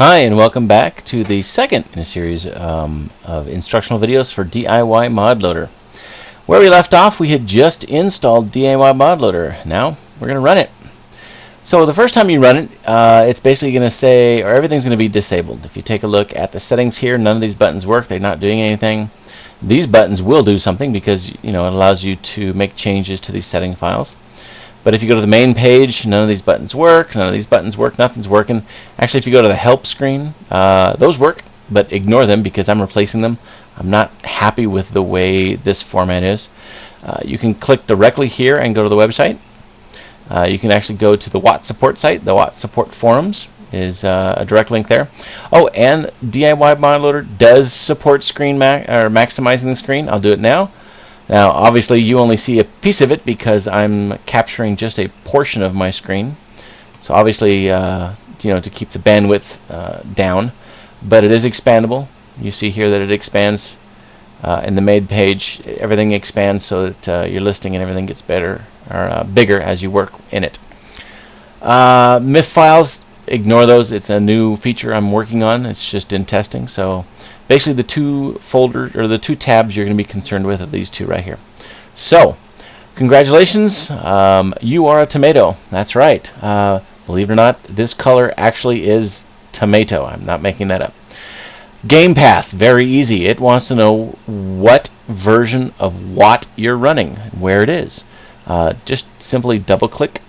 Hi, and welcome back to the second in a series of instructional videos for DIYModLoader. Where we left off, we had just installed DIYModLoader. Now we're going to run it. So the first time you run it, it's basically going to say, or everything's going to be disabled. If you take a look at the settings here, none of these buttons work. They're not doing anything. These buttons will do something because it allows you to make changes to these setting files. But if you go to the main page, none of these buttons work, none of these buttons work, nothing's working. Actually, if you go to the help screen, those work, but ignore them because I'm replacing them. I'm not happy with the way this format is. You can click directly here and go to the website. You can actually go to the Watt support site. The Watt support forums is a direct link there. Oh, and DIYModLoader does support screen maximizing the screen. I'll do it now. Now, obviously, you only see a piece of it because I'm capturing just a portion of my screen. So, obviously, to keep the bandwidth down, but it is expandable. You see here that it expands in the main page. Everything expands so that your listing and everything gets better or bigger as you work in it. MIF files, ignore those. It's a new feature I'm working on. It's just in testing. So basically, the two folders or the two tabs you're going to be concerned with are these two right here. So, congratulations, you are a tomato. That's right. Believe it or not, this color actually is tomato. I'm not making that up. Game path, very easy. It wants to know what version of Watt you're running, where it is. Just simply double-click,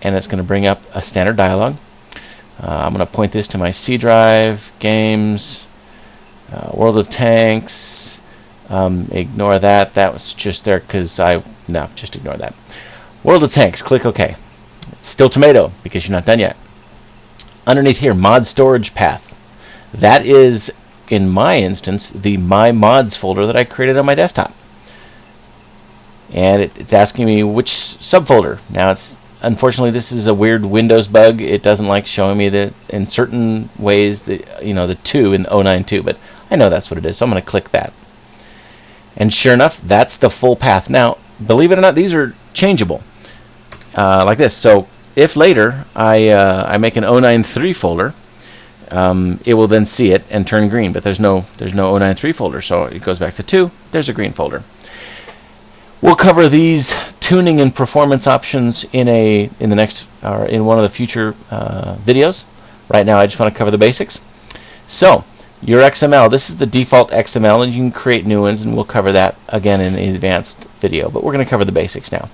and it's going to bring up a standard dialog. I'm going to point this to my C drive, games. World of Tanks, ignore that. That was just there because no, just ignore that. World of Tanks, click OK. It's still tomato because you're not done yet. Underneath here, mod storage path. That is, in my instance, the My Mods folder that I created on my desktop. And it's asking me which subfolder. Now, unfortunately, this is a weird Windows bug. It doesn't like showing me that in certain ways, the 2 in 092, but I know that's what it is, so I'm going to click that. And sure enough, that's the full path. Now, believe it or not, these are changeable, like this. So if later I make an 093 folder, it will then see it and turn green. But there's no 093 folder, so it goes back to 2. There's a green folder. We'll cover these tuning and performance options in the next or in one of the future videos. Right now, I just want to cover the basics. So, your XML. This is the default XML, and you can create new ones, and we'll cover that again in an advanced video. But we're going to cover the basics now.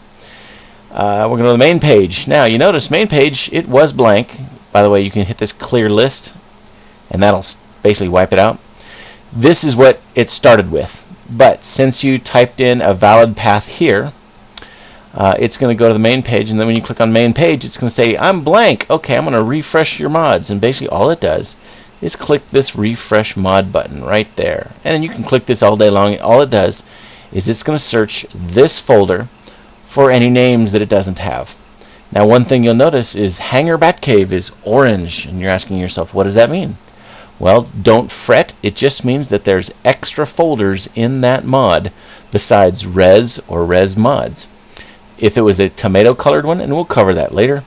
We're going to go to the main page. Now, you notice main page, it was blank. By the way, you can hit this clear list, and that'll basically wipe it out. This is what it started with. But since you typed in a valid path here, it's going to go to the main page, and then when you click on main page, it's going to say, I'm blank. Okay, I'm going to refresh your mods. And basically all it does is click this refresh mod button right there. And you can click this all day long. All it does is it's going to search this folder for any names that it doesn't have. Now, one thing you'll notice is Hangar Batcave is orange, and you're asking yourself, what does that mean? Well, don't fret. It just means that there's extra folders in that mod besides res or res mods. If it was a tomato colored one, and we'll cover that later,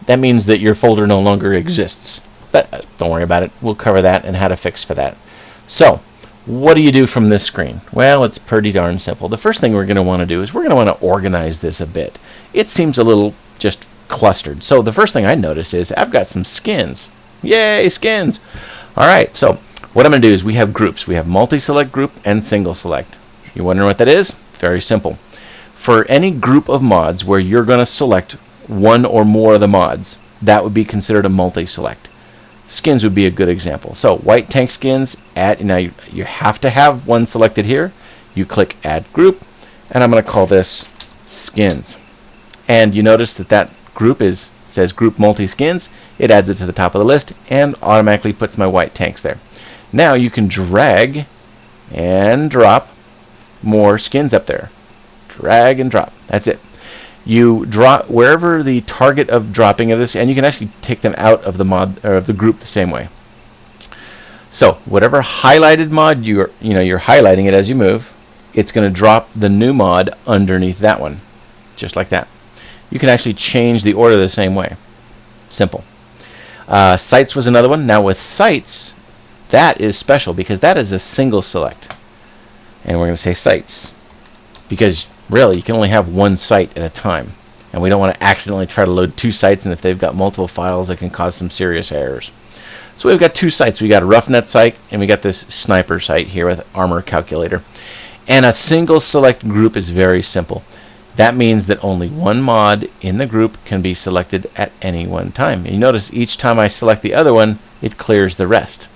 that means that your folder no longer exists. But don't worry about it. We'll cover that and how to fix for that. So, what do you do from this screen? Well, it's pretty darn simple. The first thing we're going to want to do is we're going to want to organize this a bit. It seems a little just clustered. So the first thing I notice is I've got some skins. Yay, skins! All right, so what I'm going to do is we have groups. We have multi-select group and single select. You wondering what that is? Very simple. For any group of mods where you're going to select one or more of the mods, that would be considered a multi-select. Skins would be a good example. So white tank skins, now you have to have one selected here. You click add group, and I'm going to call this skins. And you notice that group says group multi skins. It adds it to the top of the list and automatically puts my white tanks there. Now you can drag and drop more skins up there. Drag and drop. That's it. You drop wherever the target of dropping of this, and you can actually take them out of the mod or of the group the same way. So whatever highlighted mod you're highlighting it as you move, it's going to drop the new mod underneath that one, just like that. You can actually change the order the same way. Simple. Sites was another one. Now with sites, that is special because that is a single select. And we're going to say sites because really you can only have one site at a time. And we don't want to accidentally try to load two sites, and if they've got multiple files, it can cause some serious errors. So we've got two sites. We got a roughnet site, and we got this sniper site here with armor calculator. And a single select group is very simple. That means that only one mod in the group can be selected at any one time. And you notice each time I select the other one, it clears the rest.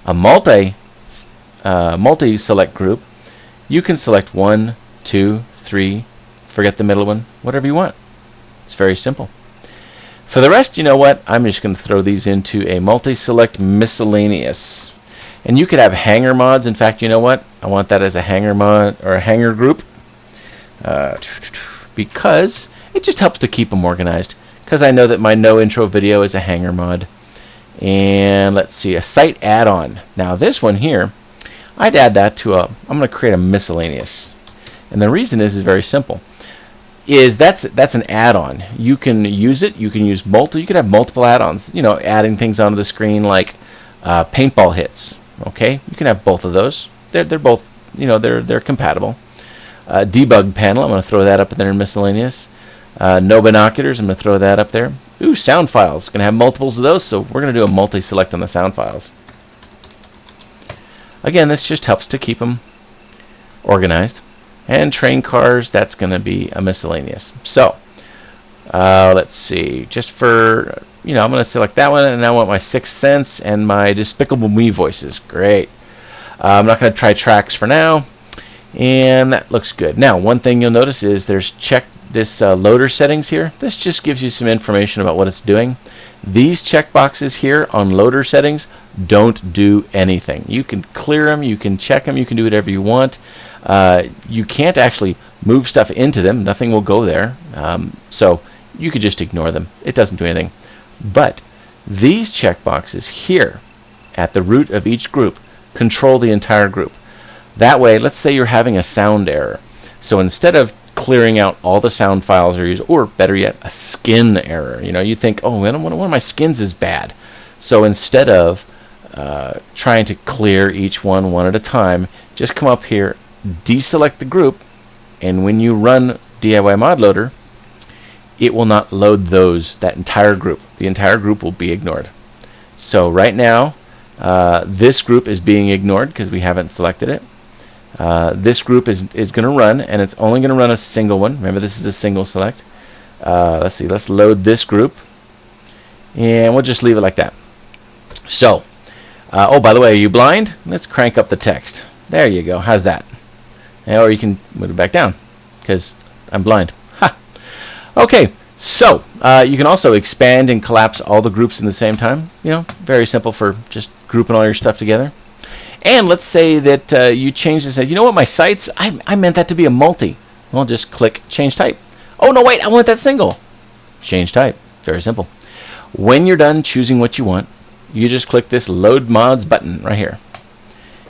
A multi-select group, you can select 1, 2, 3, forget the middle one, whatever you want. It's very simple. For the rest, you know what? I'm just going to throw these into a multi-select miscellaneous. And you could have hanger mods. In fact, you know what? I want that as a hanger mod or a hanger group because it just helps to keep them organized. Because I know that my no intro video is a hanger mod. And let's see, a site add-on. Now this one here, I'd add that to I'm going to create a miscellaneous. And the reason is very simple. That's an add-on. You can use it. You can use you could have multiple add-ons. You know, adding things onto the screen like paintball hits. Okay, you can have both of those. They're both, you know, they're compatible. Debug panel. I'm going to throw that up there in miscellaneous. No binoculars. I'm going to throw that up there. Ooh, sound files. Going to have multiples of those, so we're going to do a multi-select on the sound files. Again, this just helps to keep them organized. And train cars, that's going to be a miscellaneous. So, let's see. Just for, you know, I'm going to select that one, and I want my Sixth Sense and my Despicable Me voices. Great. I'm not going to try tracks for now, and that looks good. Now, one thing you'll notice is there's this loader settings here. This just gives you some information about what it's doing. These checkboxes here on loader settings don't do anything. You can clear them, you can check them, you can do whatever you want. You can't actually move stuff into them. Nothing will go there. So you could just ignore them. It doesn't do anything. But these checkboxes here at the root of each group control the entire group. That way, let's say you're having a sound error. So instead of clearing out all the sound files or better yet, a skin error. You know, you think, oh, one of my skins is bad. So instead of trying to clear each one at a time, just come up here, deselect the group, and when you run DIYModLoader, it will not load that entire group. The entire group will be ignored. So right now, this group is being ignored because we haven't selected it. This group is going to run, and it's only going to run a single one. Remember, this is a single select. Let's see, let's load this group, and we'll just leave it like that. So, oh, by the way, are you blind? Let's crank up the text. There you go. How's that? Or you can move it back down because I'm blind. Ha! Okay, so you can also expand and collapse all the groups in the same time. You know, very simple for just grouping all your stuff together. And let's say that you change this. You know what, my sites, I meant that to be a multi. Well, just click change type. Oh, no, wait, I want that single. Change type. Very simple. When you're done choosing what you want, you just click this load mods button right here.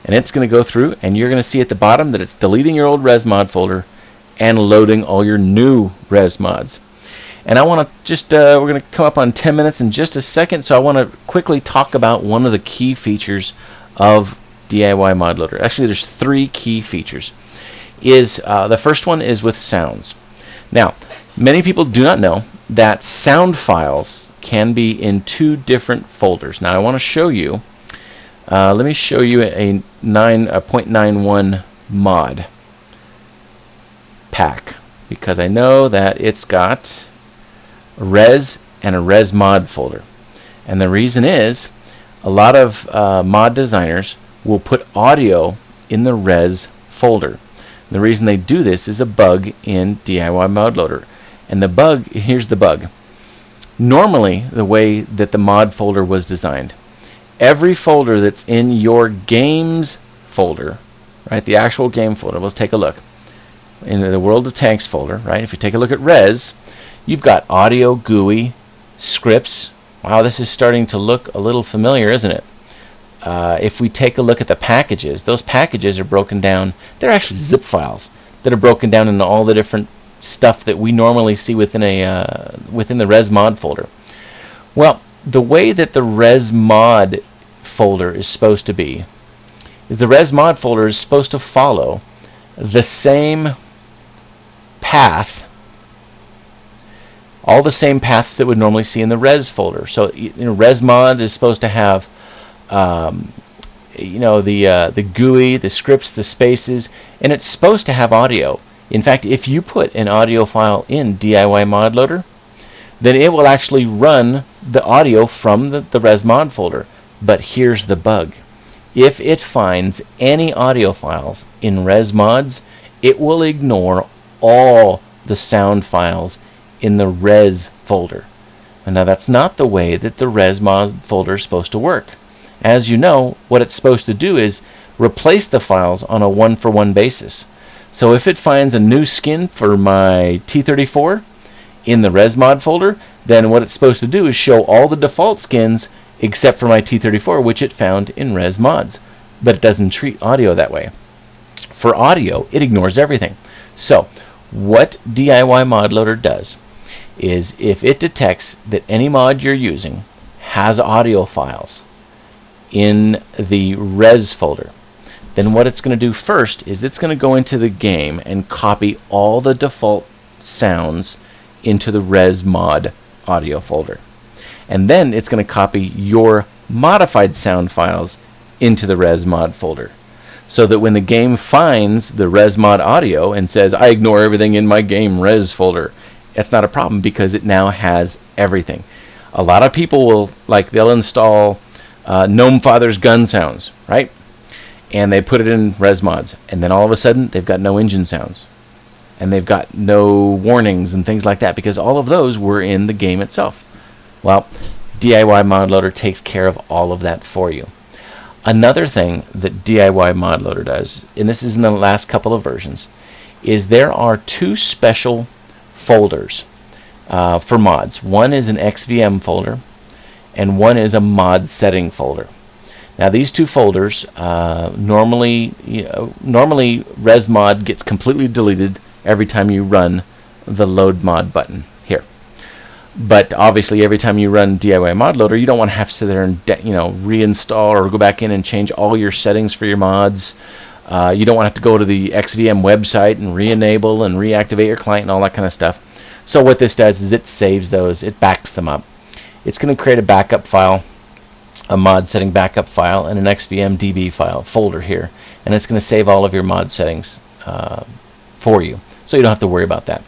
And it's going to go through, and you're going to see at the bottom that it's deleting your old res mod folder and loading all your new res mods. And I want to just, we're going to come up on 10 minutes in just a second, so I want to quickly talk about one of the key features of DIYModLoader. Actually, there's 3 key features. The first one is with sounds. Now, many people do not know that sound files can be in 2 different folders. Now, I want to show you. Let me show you a 0.91 mod pack because I know that it's got a res and a res mod folder. And the reason is a lot of mod designers will put audio in the res folder. The reason they do this is a bug in DIYModLoader. And the bug, here's the bug. Normally, the way that the mod folder was designed, every folder that's in your games folder, right, the actual game folder, let's take a look. In the World of Tanks folder, right, if you take a look at res, you've got audio, GUI, scripts. Wow, this is starting to look a little familiar, isn't it? If we take a look at the packages, those packages are broken down. They're actually zip files that are broken down into all the different stuff that we normally see within the res mod folder. Well, the way that the resmod folder is supposed to be is the resmod folder is supposed to follow the same path, all the same paths that would normally see in the res folder. So resmod is supposed to have the GUI, the scripts, the spaces, and it's supposed to have audio. In fact, if you put an audio file in DIYModLoader, then it will actually run the audio from the resmod folder. But here's the bug. If it finds any audio files in resmods, it will ignore all the sound files in the res folder. And now that's not the way that the resmod folder is supposed to work. As you know, what it's supposed to do is replace the files on a one-for-one basis. So if it finds a new skin for my T34 in the resmod folder, then what it's supposed to do is show all the default skins except for my T34, which it found in resmods. But it doesn't treat audio that way. For audio, it ignores everything. So what DIYModLoader does is if it detects that any mod you're using has audio files in the res folder, then what it's going to do first is it's going to go into the game and copy all the default sounds into the resmod audio folder. And then it's going to copy your modified sound files into the resmod folder, so that when the game finds the resmod audio and says, I ignore everything in my game res folder, it's not a problem because it now has everything. A lot of people will, they'll install Gnome Father's gun sounds, right? And they put it in resmods, and then all of a sudden they've got no engine sounds, and they've got no warnings and things like that because all of those were in the game itself. Well, DIYModLoader takes care of all of that for you. Another thing that DIYModLoader does, and this is in the last couple of versions, is there are two special folders for mods. One is an XVM folder, and one is a mod setting folder. Now these two folders normally resmod gets completely deleted every time you run the load mod button here. But obviously every time you run DIYModLoader, you don't want to have to sit there and reinstall or go back in and change all your settings for your mods. You don't want to have to go to the XVM website and re-enable and reactivate your client and all that kind of stuff. So what this does is it saves those, it backs them up. It's going to create a backup file, a mod setting backup file, and an XVM DB file folder here, and it's going to save all of your mod settings for you, so you don't have to worry about that.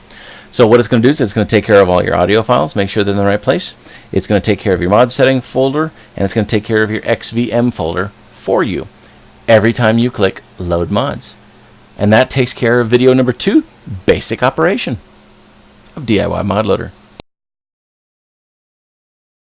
So what it's going to do is it's going to take care of all your audio files, make sure they're in the right place. It's going to take care of your mod setting folder, and it's going to take care of your XVM folder for you every time you click load mods. And that takes care of video number 2, basic operation of DIYModLoader.